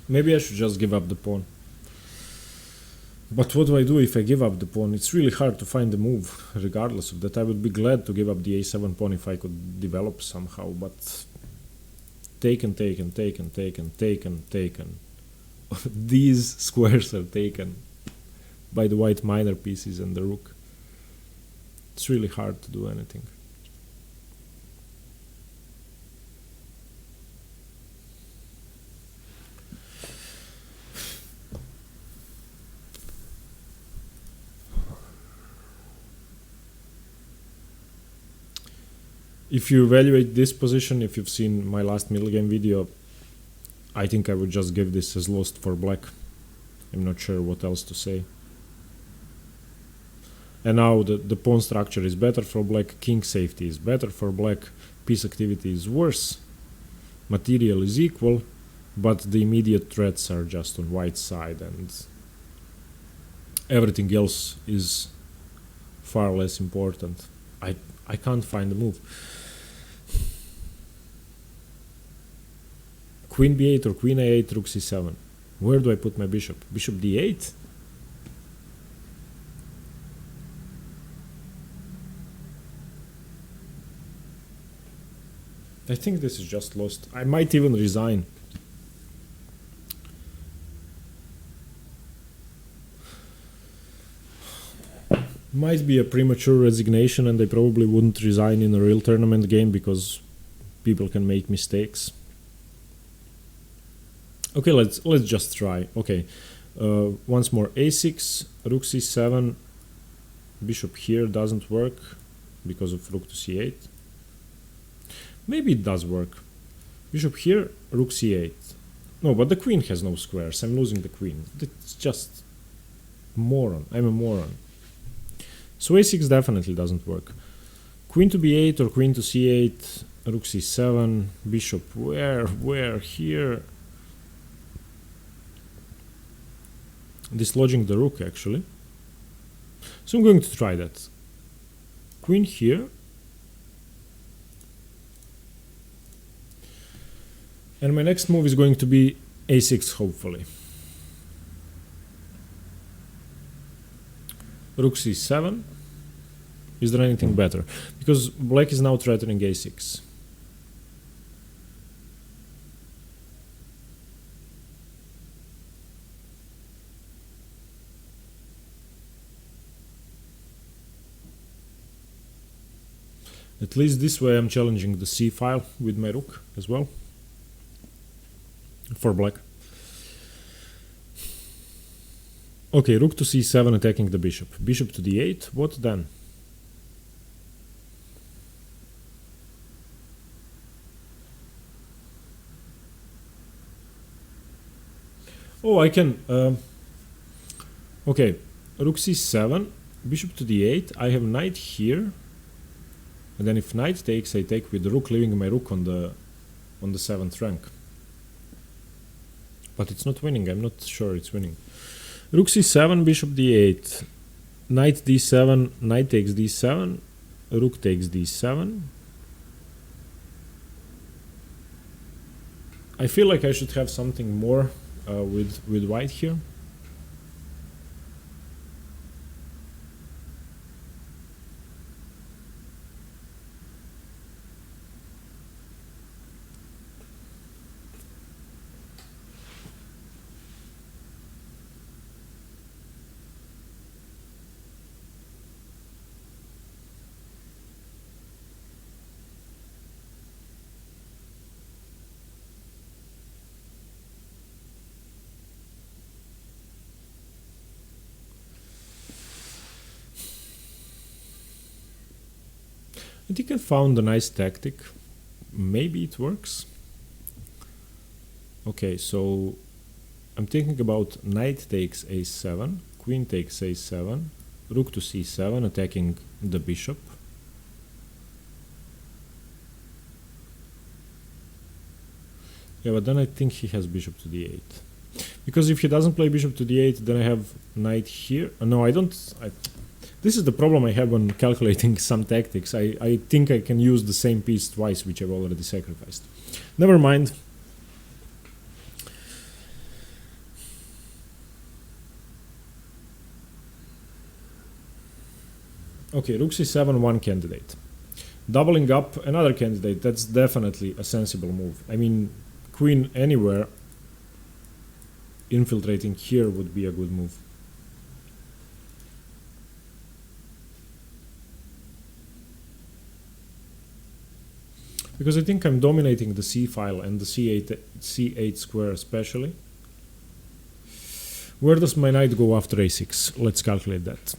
Maybe I should just give up the pawn. But what do I do if I give up the pawn? It's really hard to find a move. Regardless of that, I would be glad to give up the a7 pawn if I could develop somehow, but taken. These squares are taken by the white minor pieces and the rook. It's really hard to do anything. If you evaluate this position, if you've seen my last middle game video, I think I would just give this as lost for black. I'm not sure what else to say. And now the pawn structure is better for black, king safety is better for black, piece activity is worse, material is equal, but the immediate threats are just on white side and everything else is far less important. I can't find a move. Queen b8 or queen a8, rook c7. Where do I put my bishop? Bishop d8? I think this is just lost. I might even resign. Might be a premature resignation, and I probably wouldn't resign in a real tournament game because people can make mistakes. Okay, let's just try. Okay, once more, a6, rook c7, bishop here doesn't work because of rook to c8. Maybe it does work. Bishop here, rook c8. No, but the queen has no squares. I'm losing the queen. It's just moron. I'm a moron. So a6 definitely doesn't work. Queen to b8 or queen to c8, rook c7, bishop where, here. Dislodging the rook actually. So I'm going to try that. Queen here. And my next move is going to be a6 hopefully. Rook c7. Is there anything better? Because black is now threatening a6. At least this way I'm challenging the c file with my rook as well. For black. Okay, rook to c7 attacking the bishop. Bishop to d8, what then? Oh, I can... okay, rook c7, bishop to d8, I have knight here. And then if knight takes, I take with the rook, leaving my rook on the 7th rank. But it's not winning, I'm not sure it's winning. Rook c7, bishop d8, knight d7, knight takes d7, rook takes d7. I feel like I should have something more with white here. I think I found a nice tactic. Maybe it works. Okay, so I'm thinking about knight takes a7, queen takes a7, rook to c7 attacking the bishop. Yeah, but then I think he has bishop to d8. Because if he doesn't play bishop to d8, then I have knight here. No, I don't... This is the problem I have when calculating some tactics. I think I can use the same piece twice, which I've already sacrificed. Never mind. Okay, rook c7, one candidate. Doubling up another candidate, that's definitely a sensible move. I mean, queen anywhere infiltrating here would be a good move. Because I think I'm dominating the c file and the c8 square especially. Where does my knight go after a6? Let's calculate that.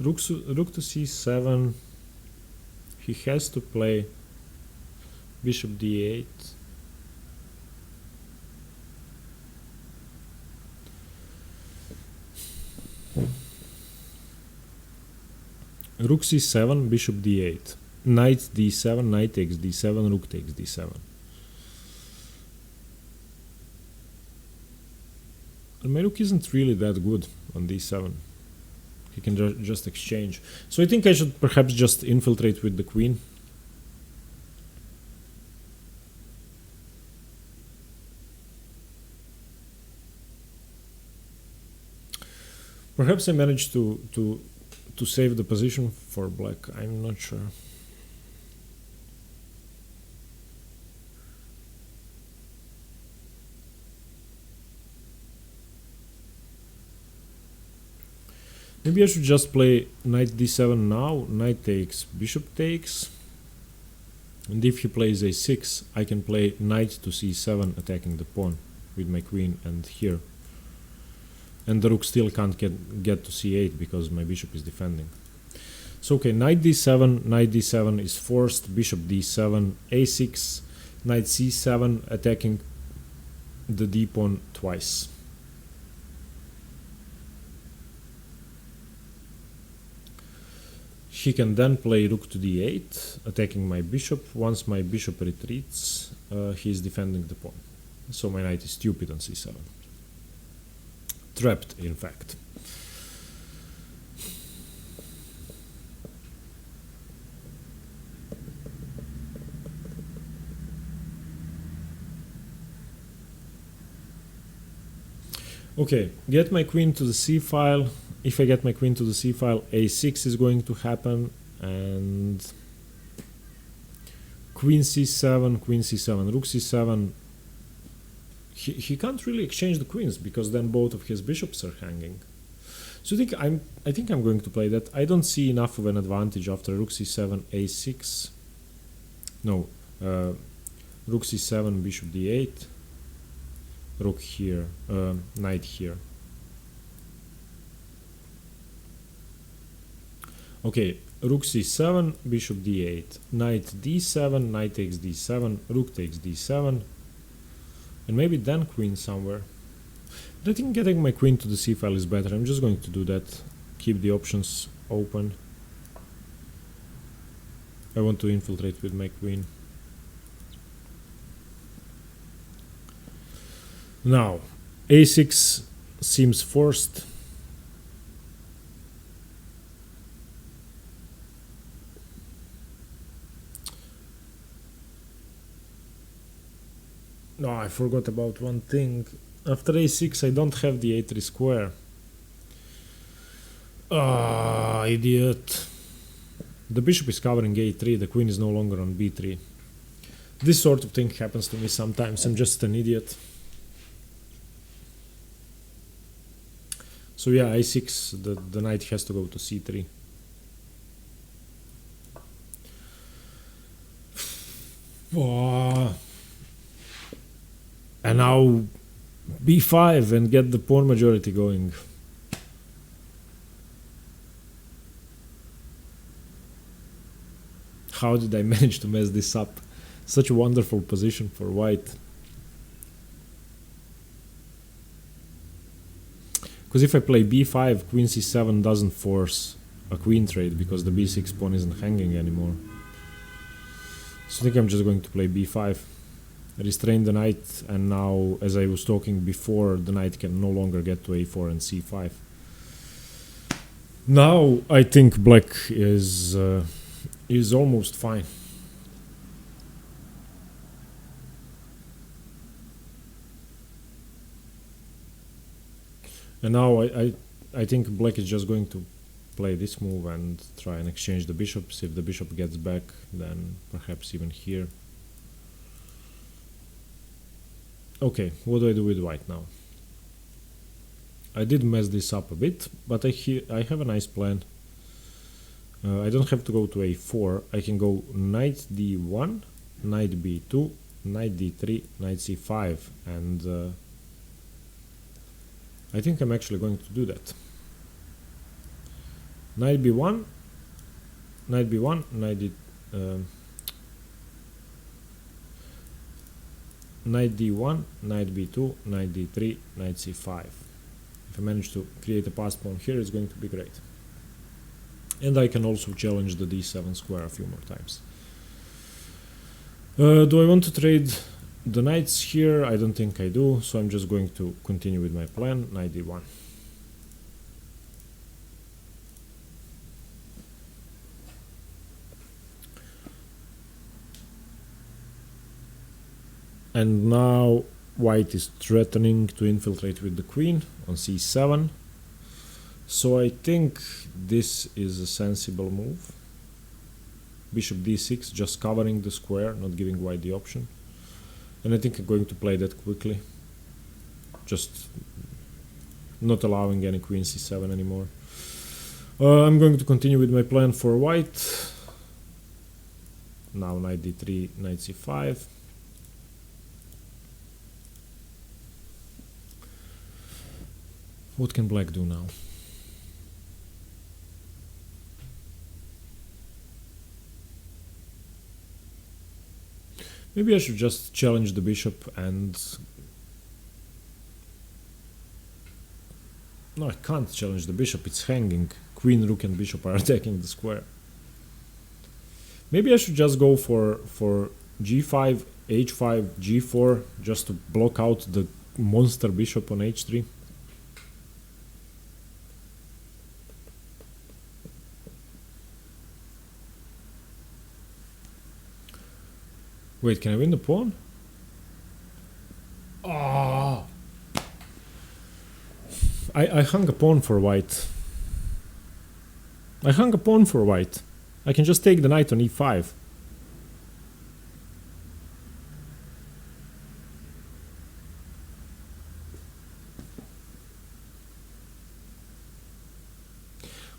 rook to c7. He has to play bishop d8. Rook c7, bishop d8. Knight d7, knight takes d7, rook takes d7. And my rook isn't really that good on d7. He can just exchange. So I think I should perhaps just infiltrate with the queen. Perhaps I managed to save the position for black. I'm not sure. Maybe I should just play knight d7 now. Knight takes, bishop takes. And if he plays a6, I can play knight to c7, attacking the pawn with my queen and here. And the rook still can't get to c8 because my bishop is defending. So okay, knight d7 is forced, bishop d7, a6, knight c7, attacking the d pawn twice. He can then play rook to d8, attacking my bishop. Once my bishop retreats, he is defending the pawn. So my knight is stupid on c7. Trapped, in fact. Okay, get my queen to the c-file. If I get my queen to the c-file, a6 is going to happen, and queen c7, rook c7. He can't really exchange the queens because then both of his bishops are hanging. So I think I'm going to play that. I don't see enough of an advantage after rook c7, a6. No, rook c7, bishop d8, rook here, knight here. Okay, rook c7, bishop d8, knight d7, knight takes d7, rook takes d7, and maybe then queen somewhere. But I think getting my queen to the c-file is better. I'm just going to do that, keep the options open. I want to infiltrate with my queen. Now, a6 seems forced. No, I forgot about one thing. After a6 I don't have the a3 square. Ah, idiot. The bishop is covering a3, the queen is no longer on b3. This sort of thing happens to me sometimes, I'm just an idiot. So yeah, a6, the knight has to go to c3. Oh. And now b5 and get the pawn majority going. How did I manage to mess this up? Such a wonderful position for white. Because if I play b5, queen c7 doesn't force a queen trade because the b6 pawn isn't hanging anymore. So I think I'm just going to play b5. Restrain the knight, and now, as I was talking before, the knight can no longer get to a4 and c5. Now I think black is almost fine. And now I think black is just going to play this move and try and exchange the bishops. If the bishop gets back, then perhaps even here. Okay, what do I do with white now? I did mess this up a bit, but I have a nice plan. I don't have to go to a4. I can go knight d1, knight b2, knight d3, knight c5, and I think I'm actually going to do that. Knight b1, knight b1, knight d, knight d1, knight b2, knight d3, knight c5. If I manage to create a passed pawn here, it's going to be great. And I can also challenge the d7 square a few more times. Do I want to trade the knights here? I don't think I do, so I'm just going to continue with my plan, knight d1. And now white is threatening to infiltrate with the queen on c7. So I think this is a sensible move. Bishop d6, just covering the square, not giving white the option. And I think I'm going to play that quickly. Just not allowing any queen c7 anymore. I'm going to continue with my plan for white. Now knight d3, knight c5. What can black do now? Maybe I should just challenge the bishop and... No, I can't challenge the bishop, it's hanging. Queen, rook and bishop are attacking the square. Maybe I should just go for g5, h5, g4, just to block out the monster bishop on h3. Wait, can I win the pawn? Oh! I hung a pawn for white. I hung a pawn for white. I can just take the knight on e5.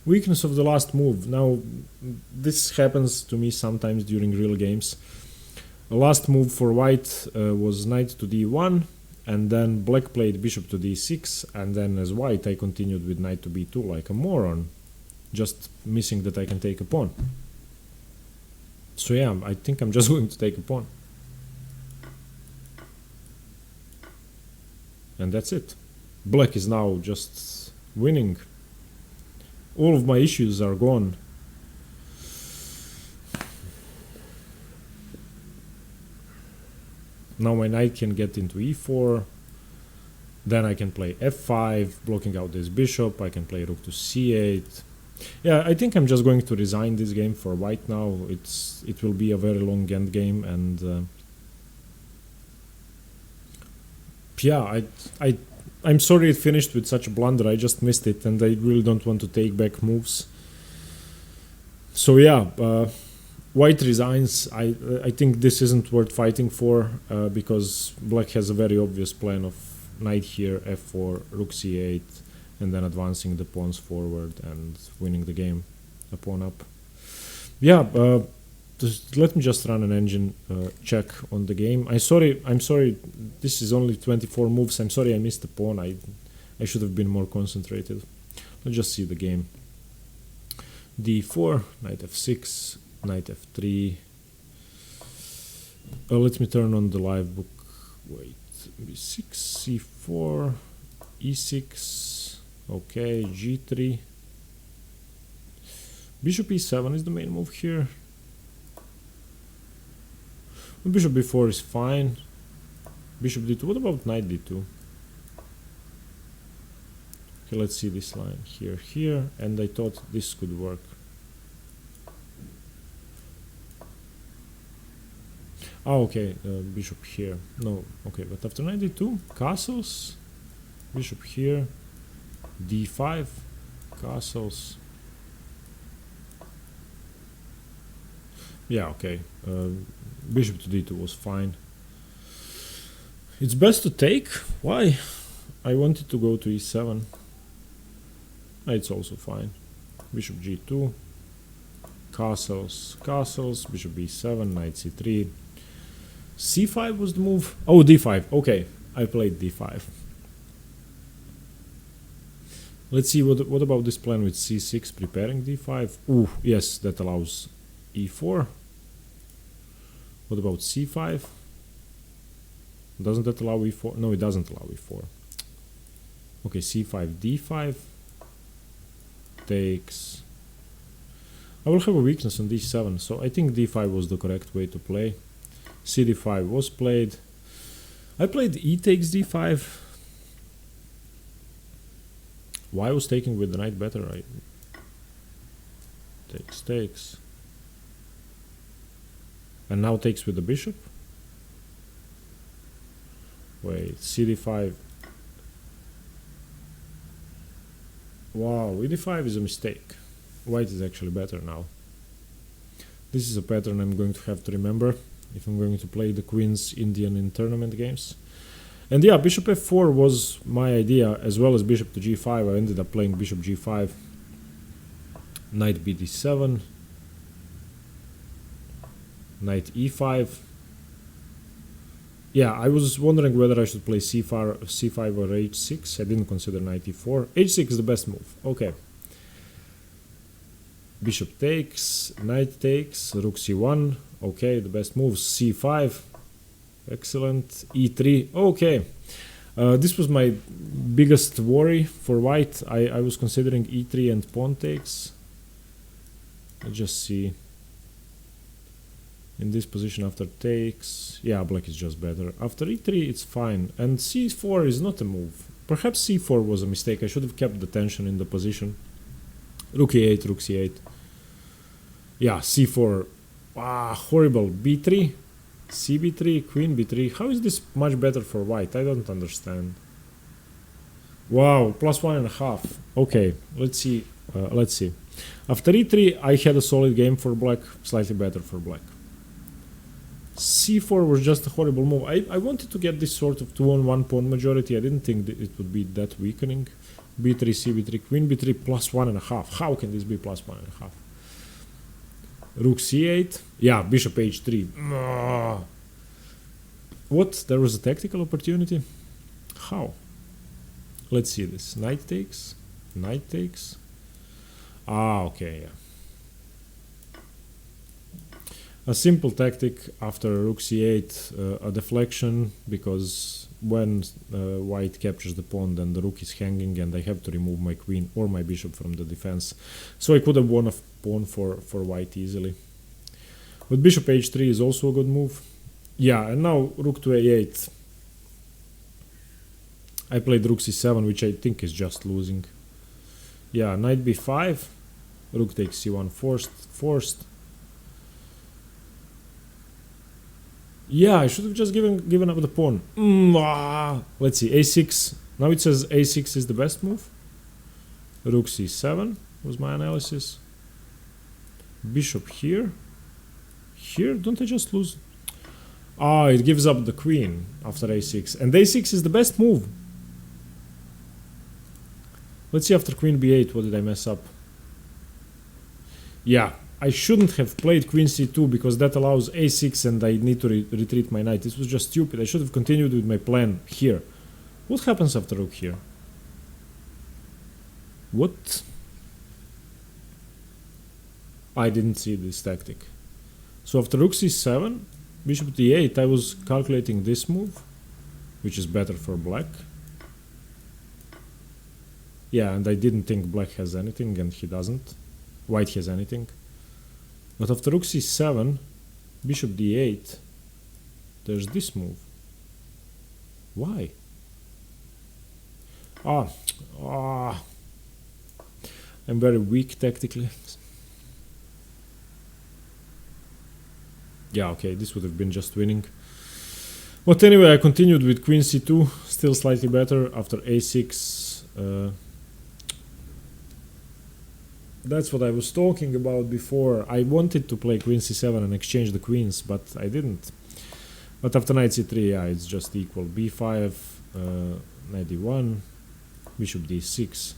Weakness of the last move. Now, this happens to me sometimes during real games. The last move for white was knight to d1, and then black played bishop to d6, and then as white I continued with knight to b2 like a moron, just missing that I can take a pawn. So yeah, I think I'm just going to take a pawn. And that's it. Black is now just winning. All of my issues are gone. Now my knight can get into e4, then I can play f5, blocking out this bishop, I can play rook to c8. Yeah, I think I'm just going to resign this game for white now. It will be a very long endgame, and yeah, I'm sorry it finished with such a blunder, I just missed it, and I really don't want to take back moves. So yeah, white resigns. I think this isn't worth fighting for, because black has a very obvious plan of knight here, f4, rook c8, and then advancing the pawns forward and winning the game a pawn up. Yeah, let me just run an engine check on the game. I'm sorry, this is only 24 moves. I'm sorry I missed the pawn. I should have been more concentrated. Let's just see the game. d4, knight f6, knight f3. Let me turn on the live book. Wait, b6, c4, e6. Okay, g3. Bishop e7 is the main move here. Bishop b4 is fine. Bishop d2. What about knight d2? Okay, let's see this line here, here, and I thought this could work. Oh, okay, bishop here. No, okay, but after knight d2, castles. Bishop here, d5, castles. Yeah, okay. Bishop to d2 was fine. It's best to take. Why? I wanted to go to e7. It's also fine. Bishop g2, castles, castles. Bishop b7, knight c3. c5 was the move. Oh, d5. Okay, I played d5. Let's see what about this plan with c6 preparing d5. Ooh, yes, that allows e4. What about c5? Doesn't that allow e4? No, it doesn't allow e4. Okay, c5 d5 takes. I will have a weakness on d7, so I think d5 was the correct way to play. cd5 was played. I played e takes d5. Why was taking with the knight better? I takes. And now takes with the bishop. Wait, cd5. Wow, ed5 is a mistake. White is actually better now. This is a pattern I'm going to have to remember if I'm going to play the Queen's Indian in tournament games. And yeah, bishop f4 was my idea, as well as bishop to g5. I ended up playing bishop g5, knight bd7, knight e5. Yeah, I was wondering whether I should play c5 or h6. I didn't consider knight e4. h6 is the best move. Okay. Bishop takes, knight takes, rook c1. Okay, the best moves. c5. Excellent. e3. Okay. This was my biggest worry for white. I was considering e3 and pawn takes. Let's just see. In this position after takes, yeah, black is just better. After e3 it's fine, and c4 is not a move. Perhaps c4 was a mistake. I should have kept the tension in the position. Rook e8, rook c8. Yeah, c4. Ah, horrible. b3, cb3, queen b3. How is this much better for white? I don't understand. Wow, plus 1.5. Okay, let's see. Let's see. After e3 I had a solid game for black, slightly better for black. c4 was just a horrible move. I wanted to get this sort of 2-on-1 pawn majority. I didn't think that it would be that weakening. b3, cb3, queen b3, plus 1.5. How can this be plus 1.5? Rook c8. Yeah, bishop h3. What? There was a tactical opportunity? How? Let's see this. Knight takes. Knight takes. Ah, okay, yeah. A simple tactic after rook c8, a deflection, because when white captures the pawn, then the rook is hanging and I have to remove my queen or my bishop from the defense. So I could have won a pawn for white easily. But bishop h3 is also a good move. Yeah, and now rook to a8. I played rook c7, which I think is just losing. Yeah, knight b5, rook takes c1 forced. Yeah, I should have just given up the pawn. Let's see, a6. Now it says a6 is the best move. Rook c7 was my analysis. Bishop here. Here, don't I just lose? Ah, it gives up the queen after a6. And a6 is the best move. Let's see after queen b8, what did I mess up? Yeah, I shouldn't have played queen c2 because that allows a6 and I need to retreat my knight. This was just stupid. I should have continued with my plan here. What happens after rook here? What? I didn't see this tactic. So after rook c7, bishop d8, I was calculating this move, which is better for black. Yeah, and I didn't think black has anything, and he doesn't. White has anything. But after rook c7, bishop d8, there's this move. Why? I'm very weak tactically. Yeah, okay, this would have been just winning. But anyway, I continued with queen c2, still slightly better after a6. That's what I was talking about before. I wanted to play queen c7 and exchange the queens, but I didn't. But after knight c3, yeah, it's just equal. b5, knight d1, bishop d6.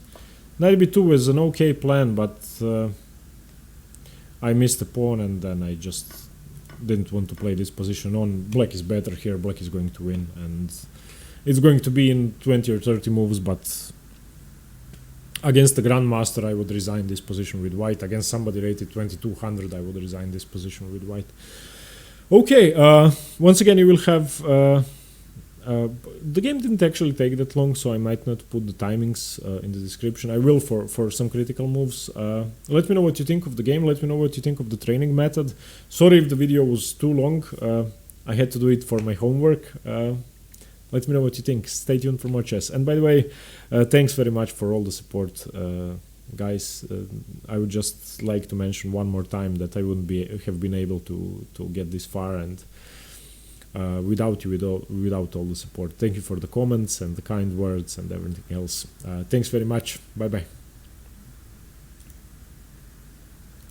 Knight b2 was an okay plan, but I missed the pawn and then I just didn't want to play this position on. Black is better here, black is going to win, and it's going to be in 20 or 30 moves, but Against the Grandmaster, I would resign this position with white. Against somebody rated 2200, I would resign this position with white. Okay, once again, you will have... the game didn't actually take that long, so I might not put the timings in the description. I will for some critical moves. Let me know what you think of the game. Let me know what you think of the training method. Sorry if the video was too long. I had to do it for my homework. Let me know what you think. Stay tuned for more chess. And by the way, thanks very much for all the support, guys. I would just like to mention one more time that I wouldn't have been able to get this far, and without you, without all the support. Thank you for the comments and the kind words and everything else. Thanks very much. Bye bye.